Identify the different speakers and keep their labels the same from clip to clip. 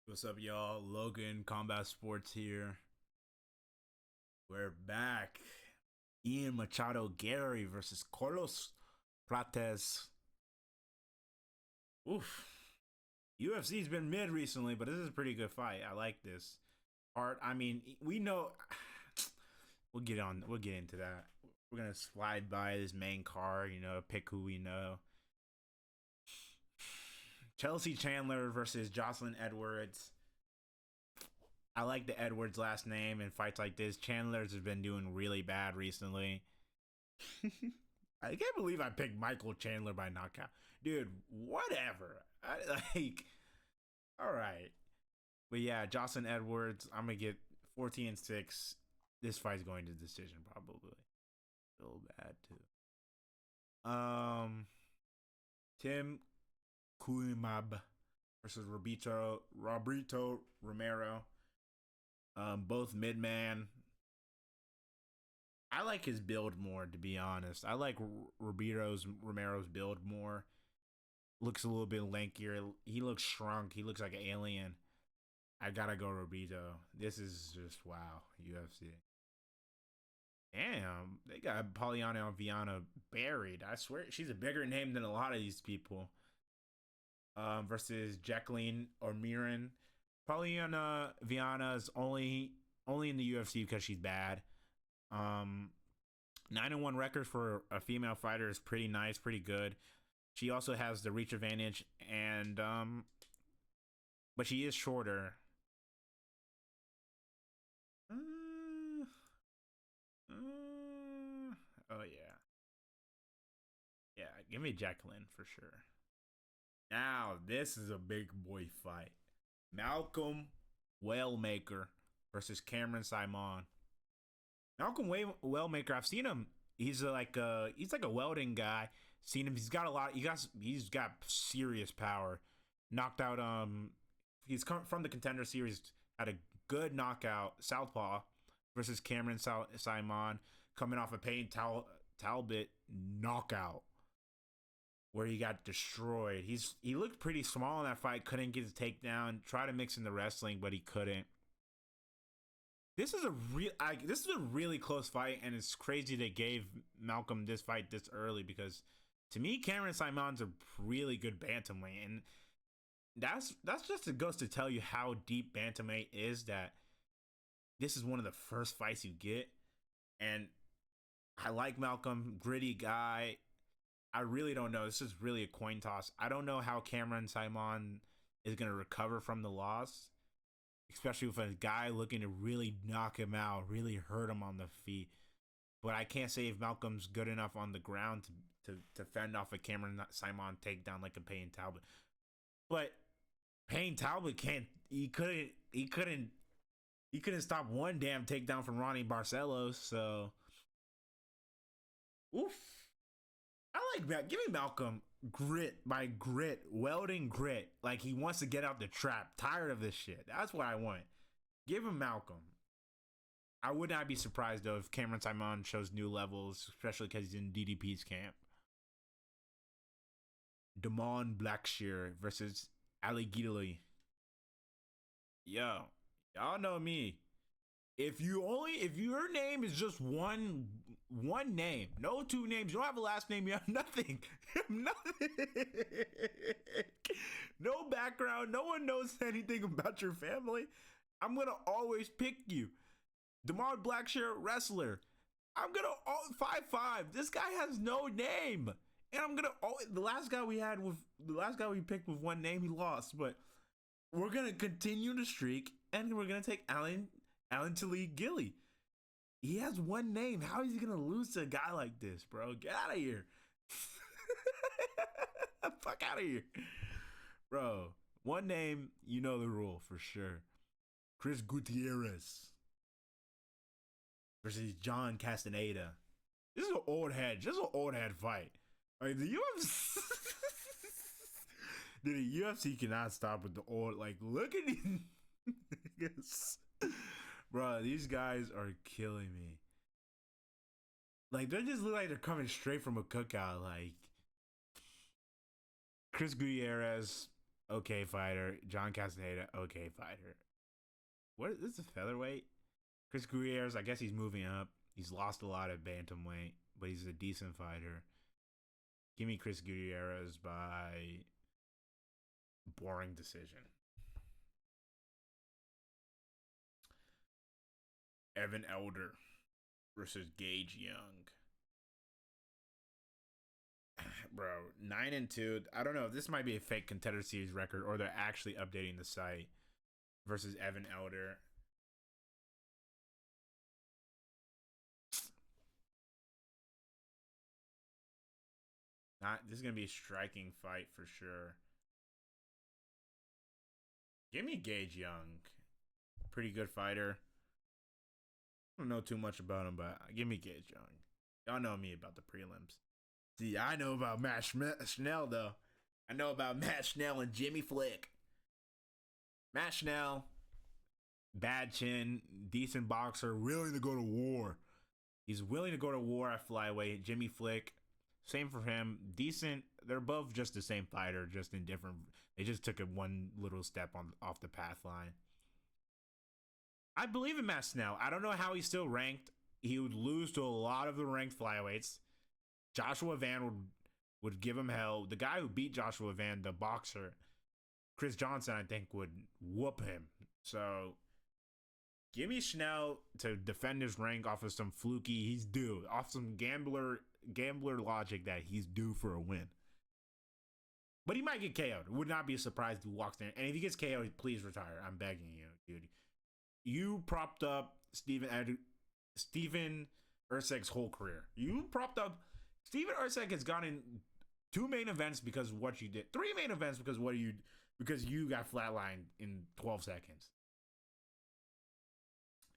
Speaker 1: What's up, y'all? Logan, Combat Sports here. We're back. Ian Machado Garry versus Carlos Prates. Oof. UFC's been mid recently, but this is a pretty good fight. I like this. I mean, we know. We'll get into that. We're gonna slide by this main card. Pick who we know. Chelsea Chandler versus Jocelyn Edwards. I like the Edwards last name in fights like this. Chandler's has been doing really bad recently. I can't believe I picked Michael Chandler by knockout. Dude, whatever. All right. But yeah, Jocelyn Edwards, I'm going to get 14-6. This fight's going to decision probably. So bad too. Tim Kuimab versus Roberto Romero. Both mid-man. I like his build more, to be honest. I like Romero's build more. Looks a little bit lankier. He looks shrunk. He looks like an alien. I gotta go Roberto. This is just wow, UFC. Damn, they got Poliana Viana buried. I swear, she's a bigger name than a lot of these people. Versus Jacqueline or Miran. Poliana Viana is only in the UFC because she's bad. 9-1 record for a female fighter is pretty nice, pretty good. She also has the reach advantage, and but she is shorter. Oh yeah, give me Jacqueline for sure. Now this is a big boy fight. Malcolm Whalemaker versus Cameron Simon. Malcolm Whalemaker, I've seen him. He's like a welding guy. Seen him. He's got a lot. He's got serious power. Knocked out. He's come from the Contender Series. Had a good knockout. Southpaw versus Cameron Simon, coming off a Payne Talbot knockout, where he got destroyed. He looked pretty small in that fight. Couldn't get his takedown. Tried to mix in the wrestling, but he couldn't. This is a really close fight, and it's crazy they gave Malcolm this fight this early, because to me, Cameron Simon's a really good bantamweight, and that's just goes to tell you how deep bantamweight is. That this is one of the first fights you get, and I like Malcolm, gritty guy. I really don't know. This is really a coin toss. I don't know how Cameron Simon is going to recover from the loss, especially with a guy looking to really knock him out, really hurt him on the feet. But I can't say if Malcolm's good enough on the ground to fend off a Cameron Simon takedown like a Payne Talbot. But Payne Talbot can't. He couldn't stop one damn takedown from Ronnie Barcelos. So, oof. I like that. Give me Malcolm grit, welding grit. Like he wants to get out the trap. Tired of this shit. That's what I want. Give him Malcolm. I would not be surprised though if Cameron Simon shows new levels, especially because he's in DDP's camp. Damon Blackshear versus Ali Gidley. Yo, y'all know me. If your name is just one name, no two names, you don't have a last name, you have nothing. Nothing. No background, no one knows anything about your family. I'm gonna always pick you. Damar Blackshear, wrestler. I'm gonna 5'5". This guy has no name. And I'm gonna the last guy we picked with one name, he lost. But we're gonna continue the streak, and we're gonna take Alan Talib Gilly. He has one name. How is he gonna lose to a guy like this, bro? Get out of here. Fuck out of here. Bro, one name, you know the rule for sure. Chris Gutierrez versus John Castaneda. This is an old head. Just an old head fight. Like the UFC. Dude, the UFC cannot stop with the old. Like, look at these. Bro, these guys are killing me. Like, they just look like they're coming straight from a cookout. Like, Chris Gutierrez, okay fighter. John Castaneda, okay fighter. What is this? A featherweight? Chris Gutierrez, I guess he's moving up. He's lost a lot at bantamweight, but he's a decent fighter. Give me Chris Gutierrez by boring decision. Evan Elder versus Gage Young. Bro, 9-2. I don't know if this might be a fake contender series record or they're actually updating the site. Versus Evan Elder. This is gonna be a striking fight for sure. Give me Gage Young. Pretty good fighter. I don't know too much about him, but give me Gage Young. Y'all know me about the prelims. See, I know about Matt Schnell, though. I know about Matt Schnell and Jimmy Flick. Matt Schnell, bad chin, decent boxer, willing to go to war. He's willing to go to war at flyweight. Jimmy Flick, same for him. Decent. They're both just the same fighter, just in different. They just took it one little step off the path line. I believe in Matt Schnell. I don't know how he's still ranked. He would lose to a lot of the ranked flyweights. Joshua Van would give him hell. The guy who beat Joshua Van, the boxer, Chris Johnson, I think, would whoop him. So give me Schnell to defend his rank off of some fluky. He's due. Off some gambler logic that he's due for a win. But he might get KO'd. Would not be surprised if he walks in. And if he gets KO'd, please retire. I'm begging you, dude. You propped up Steven Ursak's whole career. You propped up Steven Ursak has gone in 2 main events because of what you did. 3 main events because you got flatlined in 12 seconds.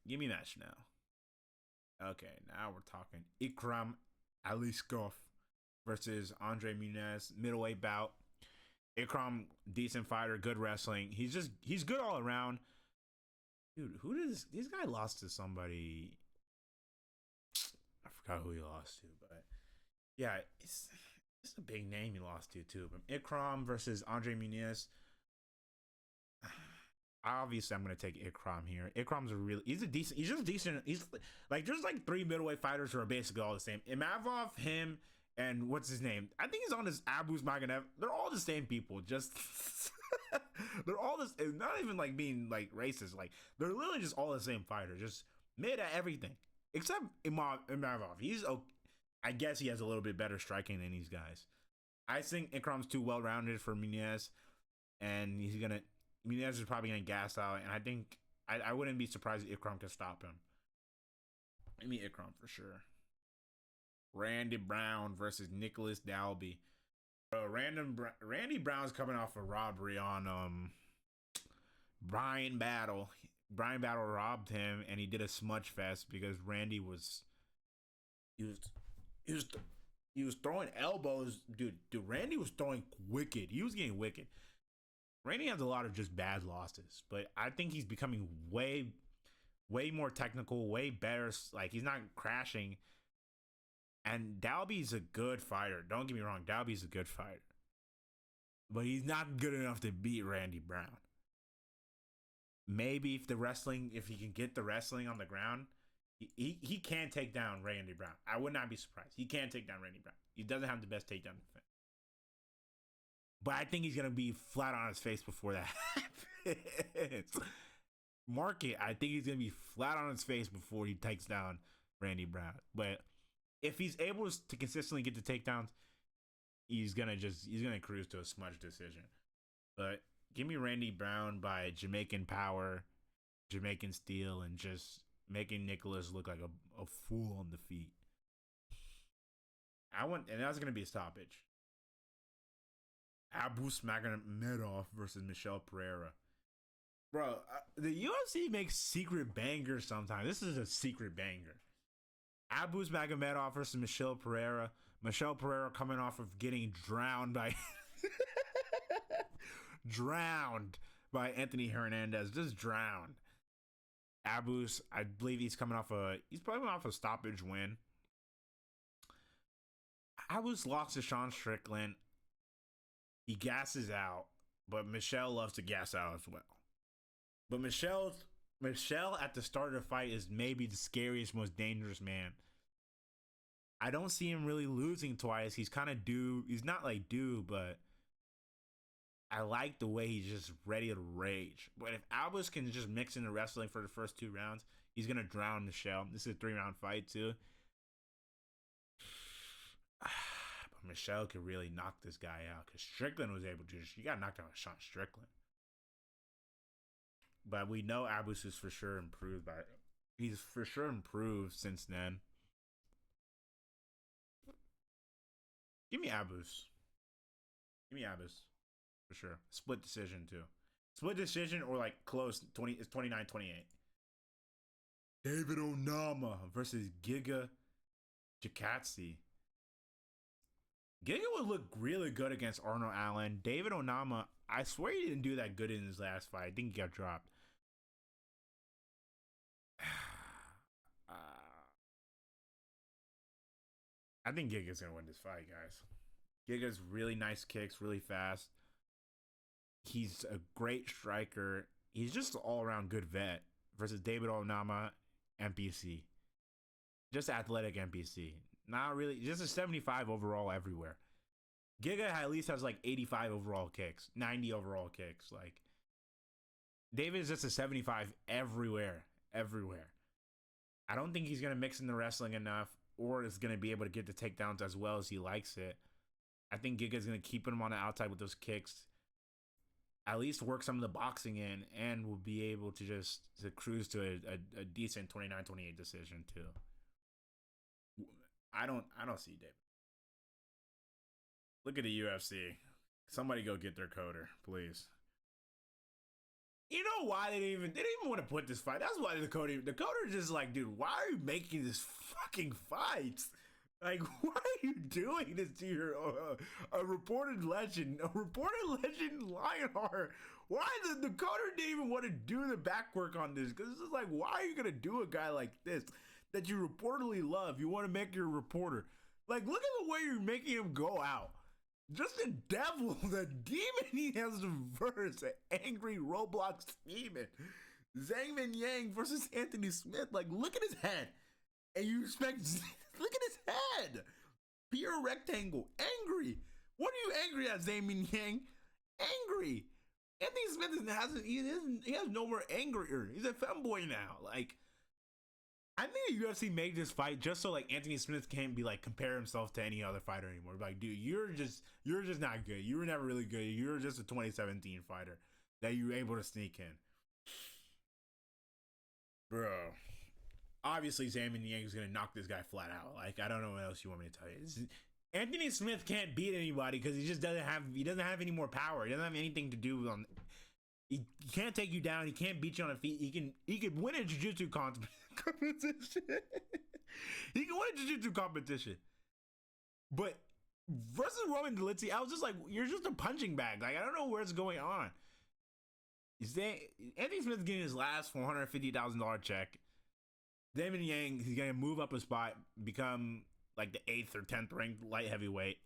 Speaker 1: Give me that now. Okay, now we're talking Ikram Aliskov versus Andre Muniz, middleweight bout. Ikram, decent fighter, good wrestling. He's good all around. Dude, this guy lost to somebody. I forgot who he lost to, but yeah, it's a big name he lost to too. But Ikram versus Andre Muniz. Obviously, I'm gonna take Ikram here. Ikram's he's just decent. He's like there's like 3 middleweight fighters who are basically all the same. Imavov, him, and what's his name? I think he's on this Abus Maganev. They're all the same people. Just they're all this. It's not even like being like racist. Like they're literally just all the same fighter. Just mid at everything except Imavov. He's okay. I guess he has a little bit better striking than these guys. I think Ikram's too well rounded for Muniz, and Muniz is probably gonna gas out. And I think I wouldn't be surprised if Ikram could stop him. I mean Ikram for sure. Randy Brown versus Nicholas Dalby. Bro, Randy Brown's coming off a robbery on Brian Battle. Brian Battle robbed him, and he did a smudge fest because Randy was he was throwing elbows, dude. Randy was throwing wicked. He was getting wicked. Randy has a lot of just bad losses, but I think he's becoming way more technical, way better. Like he's not crashing. And Dalby's a good fighter. Don't get me wrong, Dalby's a good fighter. But he's not good enough to beat Randy Brown. Maybe if he can get the wrestling on the ground, he can take down Randy Brown. I would not be surprised. He can take down Randy Brown. He doesn't have the best takedown defense. But I think he's going to be flat on his face before that happens. Mark it. I think he's going to be flat on his face before he takes down Randy Brown. But if he's able to consistently get the takedowns, he's gonna cruise to a smudge decision. But give me Randy Brown by Jamaican power, Jamaican steel, and just making Nicholas look like a fool on the feet. And that's gonna be a stoppage. Abus Magomedov versus Michel Pereira. Bro, the UFC makes secret bangers sometimes. This is a secret banger. Abus Magomedov versus Michel Pereira. Michel Pereira coming off of getting drowned by Anthony Hernandez. Just drowned. Abus, I believe he's probably off a stoppage win. Abus lost to Sean Strickland. He gasses out. but Michelle loves to gas out as well. But Michelle at the start of the fight is maybe the scariest, most dangerous man. I don't see him really losing twice. He's kind of due. He's not like due, but I like the way he's just ready to rage. But if Albus can just mix in the wrestling for the first 2 rounds, he's gonna drown Michelle. This is a 3-round fight too. But Michelle could really knock this guy out because Strickland was able to. She got knocked out with Sean Strickland. But we know Albus is for sure improved he's for sure improved since then. Give me Albus. Give me Albus. For sure. Split decision too. Split decision or like close 20 is 29-28. David Onama versus Giga Chikadze. Giga would look really good against Arnold Allen. David Onama, I swear he didn't do that good in his last fight. I think he got dropped. I think Giga's gonna win this fight, guys. Giga's really nice kicks, really fast. He's a great striker. He's just an all-around good vet versus David Onama, NPC. Just athletic NPC. Not really, just a 75 overall everywhere. Giga at least has like 85 overall kicks, 90 overall kicks. Like, David is just a 75 everywhere. I don't think he's going to mix in the wrestling enough or is going to be able to get the takedowns as well as he likes it. I think Giga's going to keep him on the outside with those kicks. At least work some of the boxing in and will be able to just to cruise to a decent 29-28 decision too. I don't see David. Look at the UFC. Somebody go get their coder, please. You know why they didn't even want to put this fight? That's why the coder just like, dude, why are you making this fucking fight? Like, why are you doing this to your a reported legend Lionheart? Why the coder didn't even want to do the back work on this? Because it's like, why are you gonna do a guy like this that you reportedly love? You want to make your reporter like, look at the way you're making him go out. Just the devil, the demon he has to verse, an angry Roblox demon. Zhangman Yang versus Anthony Smith. Like, look at his head. And you expect, look at his head. Pure rectangle. Angry. What are you angry at, Zhangman Yang? Angry. Anthony Smith he has no more anger. He's a femboy now. Like, I think the UFC made this fight just so like Anthony Smith can't be like compare himself to any other fighter anymore. Like, dude, you're just not good. You were never really good. You're just a 2017 fighter that you were able to sneak in. Bro. Obviously Zhangman Yang is gonna knock this guy flat out. Like, I don't know what else you want me to tell you. Anthony Smith can't beat anybody because he just doesn't have any more power. He doesn't have anything to do on. He can't take you down. He can't beat you on the feet. He can win a jiu-jitsu competition. He can win a jiu-jitsu competition. But versus Roman Dolidze, I was just like, you're just a punching bag. Like, I don't know what's going on. Anthony Smith's getting his last $450,000 check. Zhangman Yang, he's gonna move up a spot, become like the 8th or 10th ranked light heavyweight,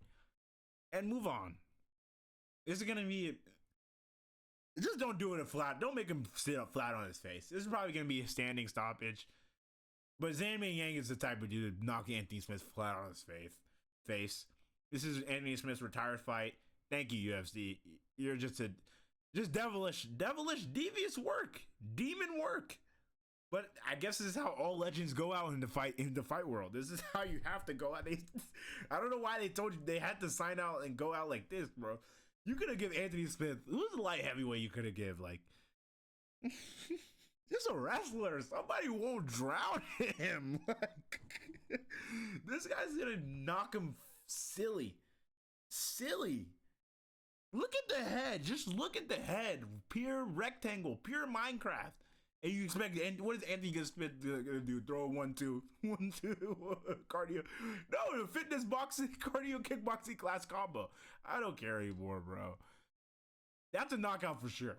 Speaker 1: and move on. This is gonna be. Just don't do it flat. Don't make him sit up flat on his face. This is probably going to be a standing stoppage. But Zhangman Yang is the type of dude to knock Anthony Smith flat on his face. This is Anthony Smith's retired fight. Thank you, UFC. You're just devilish, devious work. Demon work. But I guess this is how all legends go out in the fight world. This is how you have to go out. I don't know why they told you they had to sign out and go out like this, bro. You could have given Anthony Smith, who's the light heavyweight you could have given? Like, just a wrestler. Somebody won't drown him. Like, this guy's going to knock him silly. Look at the head. Just look at the head. Pure rectangle. Pure Minecraft. And you expect, what is Anthony Smith going to do? Throw a 1-2 cardio? No, the fitness boxing, cardio kickboxing class combo. I don't care anymore, bro. That's a knockout for sure.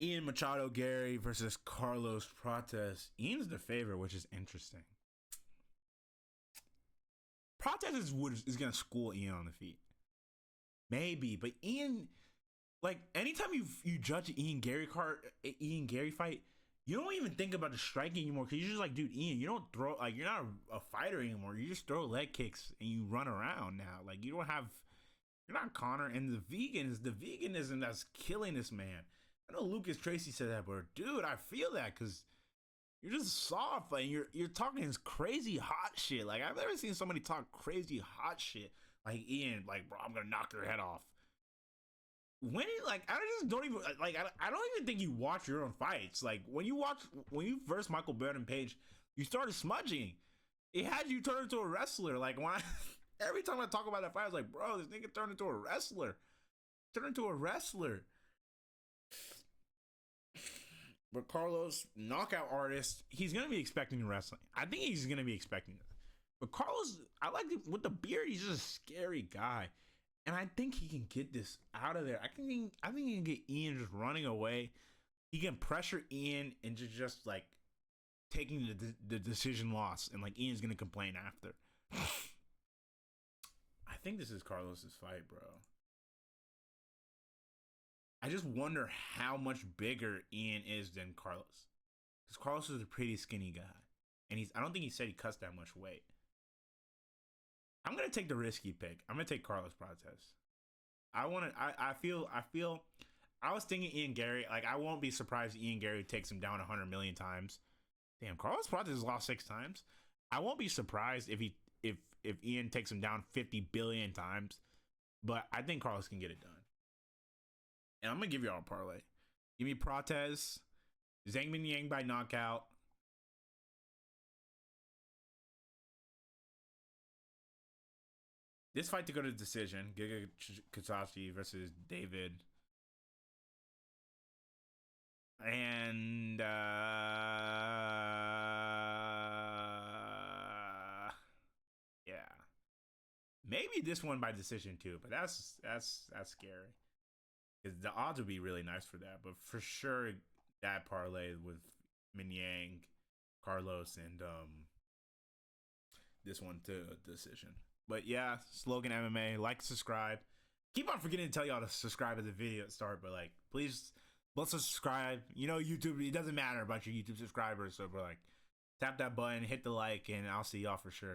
Speaker 1: Ian Machado Garry versus Carlos Prates. Ian's the favorite, which is interesting. Prates is going to school Ian on the feet. maybe, but Ian, like anytime you judge Ian Garry fight, you don't even think about the striking anymore because you're just like, dude, Ian, you don't throw like you're not a fighter anymore. You just throw leg kicks and you run around now. Like you don't have, you're not Connor. And the veganism that's killing this man. I know Lucas Tracy said that, but dude, I feel that because you're just soft. Like you're talking this crazy hot shit. Like I've never seen somebody talk crazy hot shit like Ian. Like bro, I'm gonna knock your head off. When you like, I just don't even like. I don't even think you watch your own fights. Like when you first Michael Burton Page, you started smudging. It had you turn into a wrestler. Like when every time I talk about that fight, I was like, bro, this nigga turned into a wrestler. Turned into a wrestler. But Carlos, knockout artist, he's gonna be expecting wrestling. I think he's gonna be expecting it. But Carlos, I like it with the beard. He's just a scary guy. And I think he can get this out of there. I think he can get Ian just running away. He can pressure Ian into just like taking the decision loss, and like Ian's gonna complain after. I think this is Carlos's fight, bro. I just wonder how much bigger Ian is than Carlos, because Carlos is a pretty skinny guy, and I don't think he said he cuts that much weight. I'm gonna take the risky pick. I'm gonna take Carlos Prates. I feel. I was thinking Ian Garry. Like I won't be surprised if Ian Garry takes him down 100 million times. Damn, Carlos Prates has lost 6 times. I won't be surprised if Ian takes him down 50 billion times. But I think Carlos can get it done. And I'm gonna give you all a parlay. Give me Prates, Zhang Min Yang by knockout. This fight to go to decision, Giga Kasashi versus David. And yeah. Maybe this one by decision too, but that's scary. Because the odds would be really nice for that. But for sure that parlay with Min Yang, Carlos, and this one to decision. But yeah, Logan MMA. Like, subscribe. Keep on forgetting to tell y'all to subscribe at the video start, but like, please, let's subscribe. You know, YouTube, it doesn't matter about your YouTube subscribers, so we're like, tap that button, hit the like, and I'll see y'all for sure.